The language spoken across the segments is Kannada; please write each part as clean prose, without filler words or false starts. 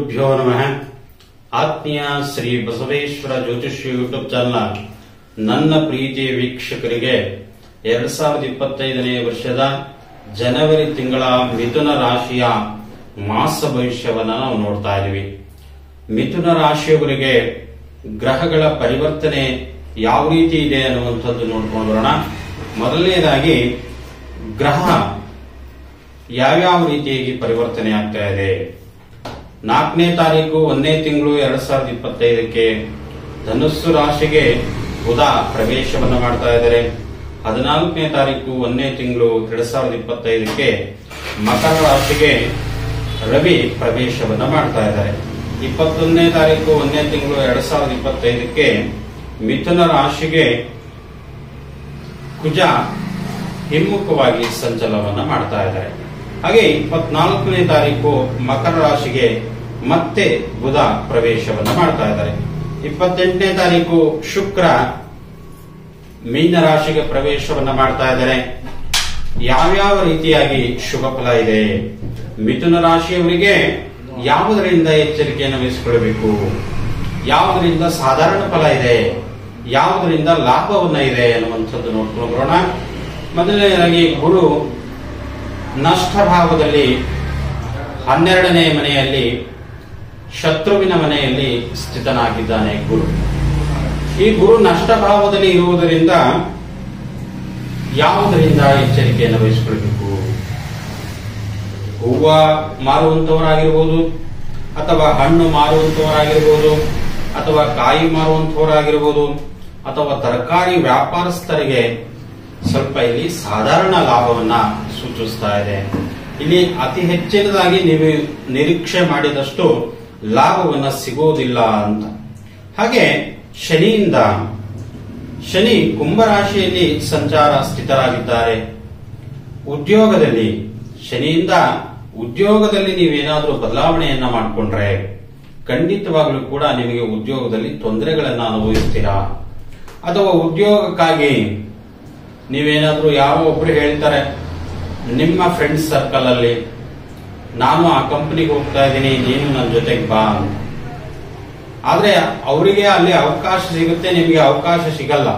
ಗುರುಭ್ಯೋ ನಮಃ. ಆತ್ಮೀಯ ಶ್ರೀ ಬಸವೇಶ್ವರ ಜ್ಯೋತಿಷ್ಯ ಯೂಟ್ಯೂಬ್ ಚಾನಲ್ ನನ್ನ ಪ್ರೀತಿಯ ವೀಕ್ಷಕರಿಗೆ 2025ನೇ ವರ್ಷದ ಜನವರಿ ತಿಂಗಳ ಮಿಥುನ ರಾಶಿಯ ಮಾಸ ಭವಿಷ್ಯವನ್ನ ನಾವು ನೋಡ್ತಾ ಇದ್ದೀವಿ. ಮಿಥುನ ರಾಶಿಯವರಿಗೆ ಗ್ರಹಗಳ ಪರಿವರ್ತನೆ ಯಾವ ರೀತಿ ಇದೆ ಅನ್ನುವಂಥದ್ದು ನೋಡ್ಕೊಂಡು ಬರೋಣ. ಮೊದಲನೇದಾಗಿ ಗ್ರಹ ಯಾವ್ಯಾವ ರೀತಿಯಾಗಿ ಪರಿವರ್ತನೆ ಆಗ್ತಾ ಇದೆ. 4ನೇ ತಾರೀಕು 1ನೇ ತಿಂಗಳು 2025ಕ್ಕೆ ಧನುಸ್ಸು ರಾಶಿಗೆ ಬುಧ ಪ್ರವೇಶವನ್ನ ಮಾಡ್ತಾ ಇದ್ದಾರೆ. 14ನೇ ತಾರೀಕು 1ನೇ ತಿಂಗಳು 2025ಕ್ಕೆ ಮಕರ ರಾಶಿಗೆ ರವಿ ಪ್ರವೇಶವನ್ನ ಮಾಡ್ತಾ ಇದ್ದಾರೆ. 21ನೇ ತಾರೀಕು 1ನೇ ತಿಂಗಳು 2025ಕ್ಕೆ ಮಿಥುನ ರಾಶಿಗೆ ಕುಜ ಹಿಮ್ಮುಖವಾಗಿ ಸಂಚಲನವನ್ನ ಮಾಡ್ತಾ ಇದ್ದಾರೆ. ಹಾಗೆ 24ನೇ ತಾರೀಕು ಮಕರ ರಾಶಿಗೆ ಮತ್ತೆ ಬುಧ ಪ್ರವೇಶವನ್ನ ಮಾಡ್ತಾ ಇದ್ದಾರೆ. 28ನೇ ತಾರೀಕು ಶುಕ್ರ ಮೀನ ರಾಶಿಗೆ ಪ್ರವೇಶವನ್ನ ಮಾಡ್ತಾ ಇದ್ದಾರೆ. ಯಾವ್ಯಾವ ರೀತಿಯಾಗಿ ಶುಭ ಫಲ ಇದೆ, ಮಿಥುನ ರಾಶಿಯವರಿಗೆ ಯಾವುದರಿಂದ ಎಚ್ಚರಿಕೆಯನ್ನು ವಹಿಸಿಕೊಳ್ಳಬೇಕು, ಯಾವುದರಿಂದ ಸಾಧಾರಣ ಫಲ ಇದೆ, ಯಾವುದರಿಂದ ಲಾಭವನ್ನ ಇದೆ ಅನ್ನುವಂಥದ್ದು ನೋಡ್ಕೊಂಡು ಬರೋಣ. ಮೊದಲನೇದಾಗಿ ಗುರು ನಷ್ಟ ಭಾವದಲ್ಲಿ 12ನೇ ಮನೆಯಲ್ಲಿ ಶತ್ರುವಿನ ಮನೆಯಲ್ಲಿ ಸ್ಥಿತನಾಗಿದ್ದಾನೆ ಗುರು. ಈ ಗುರು ನಷ್ಟ ಭಾವದಲ್ಲಿ ಇರುವುದರಿಂದ ಯಾವುದರಿಂದ ಎಚ್ಚರಿಕೆಯನ್ನು ವಹಿಸಿಕೊಳ್ಳಬೇಕು. ಹೂವ ಮಾರುವಂತವರಾಗಿರ್ಬೋದು, ಅಥವಾ ಹಣ್ಣು ಮಾರುವಂತವರಾಗಿರ್ಬೋದು, ಅಥವಾ ಕಾಯಿ ಮಾರುವಂತವರಾಗಿರ್ಬೋದು, ಅಥವಾ ತರಕಾರಿ ವ್ಯಾಪಾರಸ್ಥರಿಗೆ ಸ್ವಲ್ಪ ಇಲ್ಲಿ ಸಾಧಾರಣ ಲಾಭವನ್ನ ಸೂಚಿಸ್ತಾ ಇದೆ. ಇಲ್ಲಿ ಅತಿ ಹೆಚ್ಚಿನದಾಗಿ ನೀವು ನಿರೀಕ್ಷೆ ಮಾಡಿದಷ್ಟು ಲಾಭವನ್ನ ಸಿಗೋದಿಲ್ಲ ಅಂತ. ಹಾಗೆ ಶನಿ ಕುಂಭರಾಶಿಯಲ್ಲಿ ಸಂಚಾರ ಸ್ಥಿತರಾಗಿದ್ದಾರೆ. ಶನಿಯಿಂದ ಉದ್ಯೋಗದಲ್ಲಿ ನೀವೇನಾದ್ರೂ ಬದಲಾವಣೆಯನ್ನ ಮಾಡಿಕೊಂಡ್ರೆ ಖಂಡಿತವಾಗ್ಲೂ ಕೂಡ ನಿಮಗೆ ಉದ್ಯೋಗದಲ್ಲಿ ತೊಂದರೆಗಳನ್ನ ಅನುಭವಿಸ್ತೀರಾ. ಅಥವಾ ಉದ್ಯೋಗಕ್ಕಾಗಿ ನೀವೇನಾದ್ರೂ ಯಾರೋ ಒಬ್ರು ಹೇಳ್ತಾರೆ ನಿಮ್ಮ ಫ್ರೆಂಡ್ಸ್ ಸರ್ಕಲ್ ಅಲ್ಲಿ, ನಾನು ಆ ಕಂಪನಿಗೆ ಹೋಗ್ತಾ ಇದ್ದೀನಿ, ನೀನು ನನ್ನ ಜೊತೆಗೆ ಬಾ ಅಂತ. ಆದ್ರೆ ಅವರಿಗೆ ಅಲ್ಲಿ ಅವಕಾಶ ಸಿಗುತ್ತೆ, ನಿಮಗೆ ಅವಕಾಶ ಸಿಗಲ್ಲ.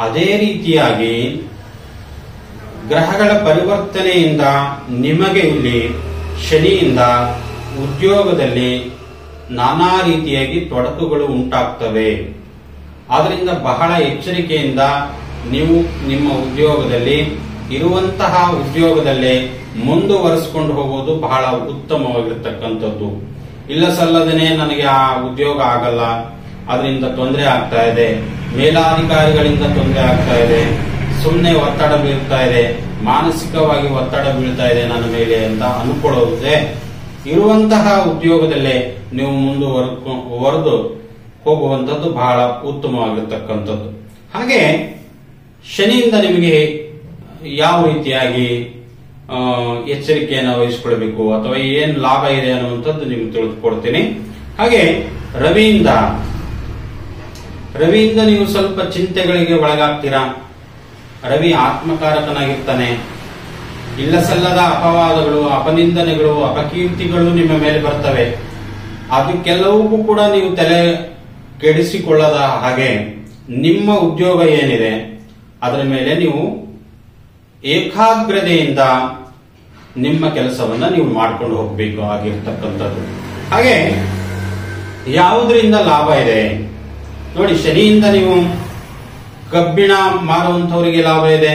ಅದೇ ರೀತಿಯಾಗಿ ಗ್ರಹಗಳ ಪರಿವರ್ತನೆಯಿಂದ ನಿಮಗೆ ಇಲ್ಲಿ ಶನಿಯಿಂದ ಉದ್ಯೋಗದಲ್ಲಿ ನಾನಾ ರೀತಿಯಾಗಿ ತೊಡಕುಗಳು ಉಂಟಾಗ್ತವೆ. ಆದ್ರಿಂದ ಬಹಳ ಎಚ್ಚರಿಕೆಯಿಂದ ನೀವು ನಿಮ್ಮ ಉದ್ಯೋಗದಲ್ಲಿ ಇರುವಂತಹ ಉದ್ಯೋಗದಲ್ಲೇ ಮುಂದುವರಿಸಿಕೊಂಡು ಹೋಗೋದು ಬಹಳ ಉತ್ತಮವಾಗಿರ್ತಕ್ಕಂಥದ್ದು. ಇಲ್ಲ ಸಲ್ಲದೇನೆ ನನಗೆ ಆ ಉದ್ಯೋಗ ಆಗಲ್ಲ, ಅದರಿಂದ ತೊಂದರೆ ಆಗ್ತಾ ಇದೆ, ಮೇಲಾಧಿಕಾರಿಗಳಿಂದ ತೊಂದರೆ ಆಗ್ತಾ ಇದೆ, ಸುಮ್ಮನೆ ಒತ್ತಡ ಬೀಳ್ತಾ ಇದೆ, ಮಾನಸಿಕವಾಗಿ ಒತ್ತಡ ಬೀಳ್ತಾ ಇದೆ ನನ್ನ ಮೇಲೆ ಅಂತ ಅನ್ಕೊಳ್ಳೋದೇ ಇರುವಂತಹ ಉದ್ಯೋಗದಲ್ಲೇ ನೀವು ಮುಂದುವರೆದು ಹೋಗುವಂಥದ್ದು ಬಹಳ ಉತ್ತಮವಾಗಿರ್ತಕ್ಕಂಥದ್ದು. ಹಾಗೆ ಶನಿಯಿಂದ ನಿಮಗೆ ಯಾವ ರೀತಿಯಾಗಿ ಎಚ್ಚರಿಕೆಯನ್ನು ವಹಿಸಿಕೊಳ್ಬೇಕು ಅಥವಾ ಏನ್ ಲಾಭ ಇದೆ ಅನ್ನುವಂಥದ್ದು ನಿಮ್ಗೆ ತಿಳಿದುಕೊಡ್ತೀನಿ. ಹಾಗೆ ರವಿಯಿಂದ ನೀವು ಸ್ವಲ್ಪ ಚಿಂತೆಗಳಿಗೆ ಒಳಗಾಗ್ತೀರಾ. ರವಿ ಆತ್ಮಕಾರಕನಾಗಿರ್ತಾನೆ. ಇಲ್ಲ ಸಲ್ಲದ ಅಪವಾದಗಳು, ಅಪನಿಂದನೆಗಳು, ಅಪಕೀರ್ತಿಗಳು ನಿಮ್ಮ ಮೇಲೆ ಬರ್ತವೆ. ಅದಕ್ಕೆಲ್ಲವೂ ಕೂಡ ನೀವು ತಲೆ ಕೆಡಿಸಿಕೊಳ್ಳದ ಹಾಗೆ ನಿಮ್ಮ ಉದ್ಯೋಗ ಏನಿದೆ ಅದರ ಮೇಲೆ ನೀವು ಏಕಾಗ್ರತೆಯಿಂದ ನಿಮ್ಮ ಕೆಲಸವನ್ನ ನೀವು ಮಾಡ್ಕೊಂಡು ಹೋಗಬೇಕು ಆಗಿರ್ತಕ್ಕಂಥದ್ದು. ಹಾಗೆ ಯಾವುದರಿಂದ ಲಾಭ ಇದೆ ನೋಡಿ. ಶನಿಯಿಂದ ನೀವು ಕಬ್ಬಿಣ ಮಾರುವಂತವರಿಗೆ ಲಾಭ ಇದೆ,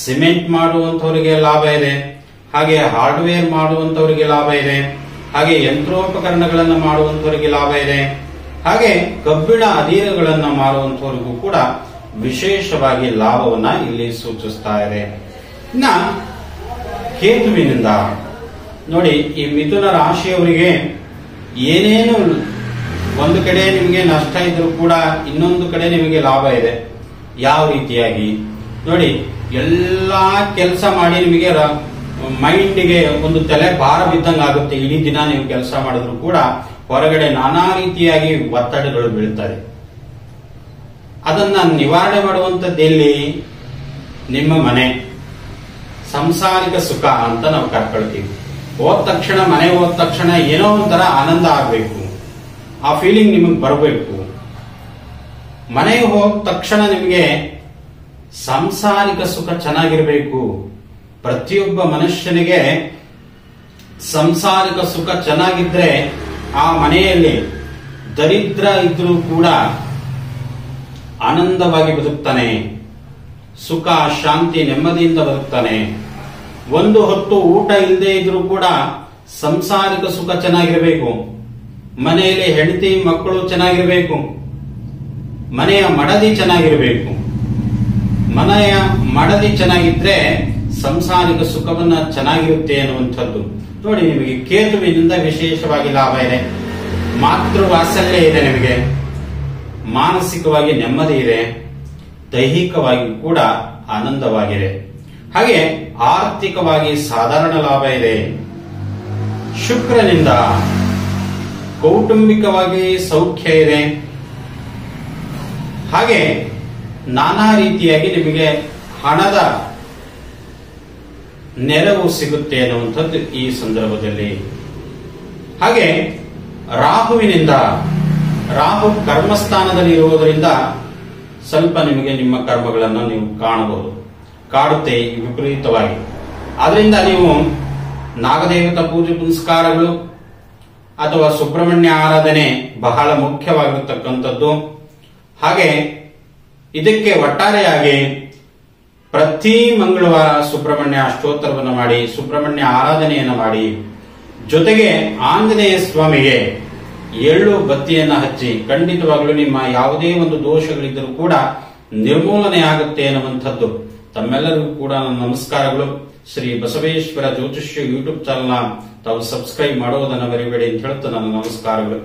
ಸಿಮೆಂಟ್ ಮಾಡುವಂತವರಿಗೆ ಲಾಭ ಇದೆ, ಹಾಗೆ ಹಾರ್ಡ್ವೇರ್ ಮಾಡುವಂತವರಿಗೆ ಲಾಭ ಇದೆ, ಹಾಗೆ ಯಂತ್ರೋಪಕರಣಗಳನ್ನು ಮಾಡುವಂತವರಿಗೆ ಲಾಭ ಇದೆ, ಹಾಗೆ ಕಬ್ಬಿಣ ಅದಿರುಗಳನ್ನು ಮಾರುವಂತವರಿಗೂ ಕೂಡ ವಿಶೇಷವಾಗಿ ಲಾಭವನ್ನ ಇಲ್ಲಿ ಸೂಚಿಸ್ತಾ ಇದೆ. ಇನ್ನ ಕೇತುವಿನಿಂದ ನೋಡಿ, ಈ ಮಿಥುನ ರಾಶಿಯವರಿಗೆ ಏನೇನು ಒಂದು ಕಡೆ ನಿಮಗೆ ನಷ್ಟ ಇದ್ರೂ ಕೂಡ ಇನ್ನೊಂದು ಕಡೆ ನಿಮಗೆ ಲಾಭ ಇದೆ. ಯಾವ ರೀತಿಯಾಗಿ ನೋಡಿ, ಎಲ್ಲಾ ಕೆಲಸ ಮಾಡಿ ನಿಮಗೆ ಮೈಂಡ್ಗೆ ಒಂದು ತಲೆ ಭಾರ ಬಿದ್ದಂಗ ಆಗುತ್ತೆ. ಇಡೀ ದಿನ ನೀವು ಕೆಲಸ ಮಾಡಿದ್ರು ಕೂಡ ಹೊರಗಡೆ ನಾನಾ ರೀತಿಯಾಗಿ ಒತ್ತಡಗಳು ಬೀಳ್ತಾರೆ. ಅದನ್ನ ನಿವಾರಣೆ ಮಾಡುವಂತದ್ದೆಲ್ಲಿ? ನಿಮ್ಮ ಮನೆ, ಸಂಸಾರಿಕ ಸುಖ ಅಂತ ನಾವು ಕರ್ಕೊಳ್ತೀವಿ. ಹೋದ ತಕ್ಷಣ ಮನೆ ಹೋದ ತಕ್ಷಣ ಏನೋ ಒಂಥರ ಆನಂದ ಆಗ್ಬೇಕು, ಆ ಫೀಲಿಂಗ್ ನಿಮಗೆ ಬರಬೇಕು. ಮನೆಗೆ ಹೋದ ತಕ್ಷಣ ನಿಮಗೆ ಸಾಂಸಾರಿಕ ಸುಖ ಚೆನ್ನಾಗಿರ್ಬೇಕು. ಪ್ರತಿಯೊಬ್ಬ ಮನುಷ್ಯನಿಗೆ ಸಾಂಸಾರಿಕ ಸುಖ ಚೆನ್ನಾಗಿದ್ರೆ ಆ ಮನೆಯಲ್ಲಿ ದರಿದ್ರ ಇದ್ರೂ ಕೂಡ ಆನಂದವಾಗಿ ಬದುಕ್ತಾನೆ, ಸುಖ ಶಾಂತಿ ನೆಮ್ಮದಿಯಿಂದ ಬದುಕ್ತಾನೆ. ಒಂದು ಹೊತ್ತು ಊಟ ಇಲ್ಲದೆ ಇದ್ರೂ ಕೂಡ ಸಾಂಸಾರಿಕ ಸುಖ ಚೆನ್ನಾಗಿರಬೇಕು. ಮನೆಯಲ್ಲಿ ಹೆಂಡತಿ ಮಕ್ಕಳು ಚೆನ್ನಾಗಿರಬೇಕು, ಮನೆಯ ಮಡದಿ ಚೆನ್ನಾಗಿರಬೇಕು. ಮನೆಯ ಮಡದಿ ಚೆನ್ನಾಗಿದ್ರೆ ಸಾಂಸಾರಿಕ ಸುಖವನ್ನ ಚೆನ್ನಾಗಿರುತ್ತೆ ಅನ್ನುವಂಥದ್ದು. ನೋಡಿ, ನಿಮಗೆ ಕೇತುವಿನಿಂದ ವಿಶೇಷವಾಗಿ ಲಾಭ ಇದೆ, ಮಾತೃವಾತ್ಸಲ್ಯ ಇದೆ, ನಿಮಗೆ ಮಾನಸಿಕವಾಗಿ ನೆಮ್ಮದಿ ಇದೆ, ದೈಹಿಕವಾಗಿ ಕೂಡ ಆನಂದವಾಗಿದೆ. ಹಾಗೆ ಆರ್ಥಿಕವಾಗಿ ಸಾಧಾರಣ ಲಾಭ ಇದೆ. ಶುಕ್ರನಿಂದ ಕೌಟುಂಬಿಕವಾಗಿ ಸೌಖ್ಯ ಇದೆ. ಹಾಗೆ ನಾನಾ ರೀತಿಯಾಗಿ ನಿಮಗೆ ಹಣದ ನೆರವು ಸಿಗುತ್ತೆ ಅನ್ನುವಂಥದ್ದು ಈ ಸಂದರ್ಭದಲ್ಲಿ. ಹಾಗೆ ರಾಹುವಿನಿಂದ, ರಾಹು ಕರ್ಮಸ್ಥಾನದಲ್ಲಿ ಇರುವುದರಿಂದ ಸ್ವಲ್ಪ ನಿಮಗೆ ನಿಮ್ಮ ಕರ್ಮಗಳನ್ನು ನೀವು ಕಾಣಬಹುದು, ಕಾಡುತ್ತೆ ವಿಪರೀತವಾಗಿ. ಆದ್ರಿಂದ ನೀವು ನಾಗದೇವತಾ ಪೂಜೆ ಪುನಸ್ಕಾರಗಳು ಅಥವಾ ಸುಬ್ರಹ್ಮಣ್ಯ ಆರಾಧನೆ ಬಹಳ ಮುಖ್ಯವಾಗಿರತಕ್ಕಂಥದ್ದು. ಹಾಗೆ ಇದಕ್ಕೆ ಒಟ್ಟಾರೆಯಾಗಿ ಪ್ರತಿ ಮಂಗಳವಾರ ಸುಬ್ರಹ್ಮಣ್ಯ ಅಷ್ಟೋತ್ತರವನ್ನು ಮಾಡಿ, ಸುಬ್ರಹ್ಮಣ್ಯ ಆರಾಧನೆಯನ್ನು ಮಾಡಿ, ಜೊತೆಗೆ ಆಂಜನೇಯ ಸ್ವಾಮಿಗೆ ಎಳ್ಳು ಬತ್ತಿಯನ್ನ ಹಚ್ಚಿ, ಖಂಡಿತವಾಗ್ಲೂ ನಿಮ್ಮ ಯಾವುದೇ ಒಂದು ದೋಷಗಳಿದ್ದರೂ ಕೂಡ ನಿರ್ಮೂಲನೆ ಆಗುತ್ತೆ ಅನ್ನುವಂಥದ್ದು. ತಮ್ಮೆಲ್ಲರಿಗೂ ಕೂಡ ನನ್ನ ನಮಸ್ಕಾರಗಳು. ಶ್ರೀ ಬಸವೇಶ್ವರ ಜ್ಯೋತಿಷ್ಯ ಯೂಟ್ಯೂಬ್ ಚಾನಲ್ ತಾವು ಸಬ್ಸ್ಕ್ರೈಬ್ ಮಾಡುವುದನ್ನು ಮರಿಬೇಡಿ ಅಂತ ಹೇಳ್ತಾ ನನ್ನ ನಮಸ್ಕಾರಗಳು.